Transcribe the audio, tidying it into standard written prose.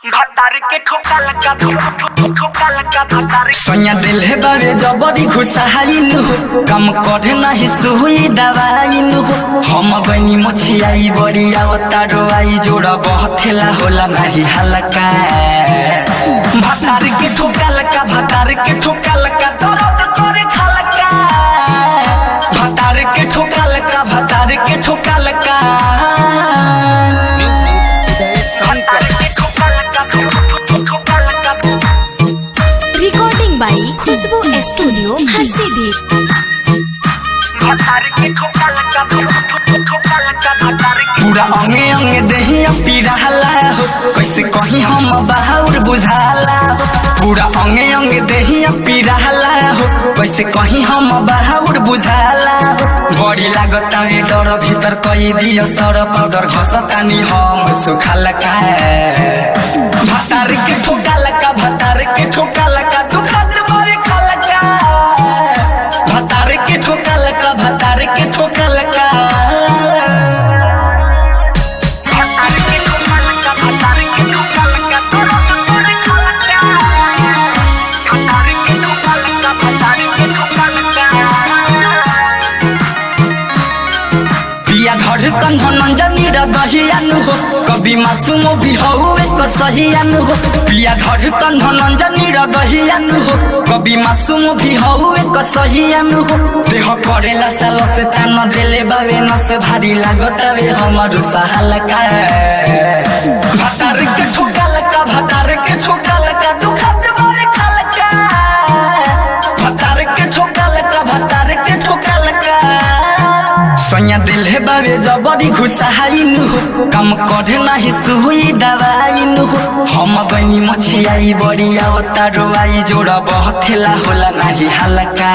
भतार के ठोका लगा भतार सोनिया दिल है बारे जबरी खुशहाइन हो कम करे नहीं सुई दवाइन हो हम बनी मोछियाई बड़ी आवतारो आई जोड़ा बहथेला होला नहीं हलका भतार के ठोका लगा दर्द करे खलका भतार के ठोका लगा रिकॉर्डिंग बाई खुशबू स्टूडियो हरसिद्धि। पूरा अंगे अंगे दहिया पीराला हो कैसे कहीं हम बाहुर बुझाला पूरा अंगे अंगे दहिया पीराला हो कैसे कहीं हम बाहुर बुझाला बड़ी लागत में डर भीतर कई दियो सर पाउडर घसतानी हम सुखाला का भतार के ठोका लगा दुखा दे बड़े खलका भतार के ठोका लगा पिया धड़कन धनंजनी दहियानु हो कभी मासूम भी हो एक सहियानु हो पिया धड़कन धनंजनी दहियानु हो कभी मासूम भी हो एक सहियानु हो देह करेला सालो से तान देले बावे न से भारी लागत वे हमर सहालका भतार के ठोका लगा दुखा दे बड़े खलका भतार के ठोका लगा सोनिया दिल है बाबे जबरी खुशहाइन हो कम करे नहीं सुई दवाइन हो हम बनी मोछियाई बड़ी आवतारो आई जोड़ा बहथेला होला नहीं हलका।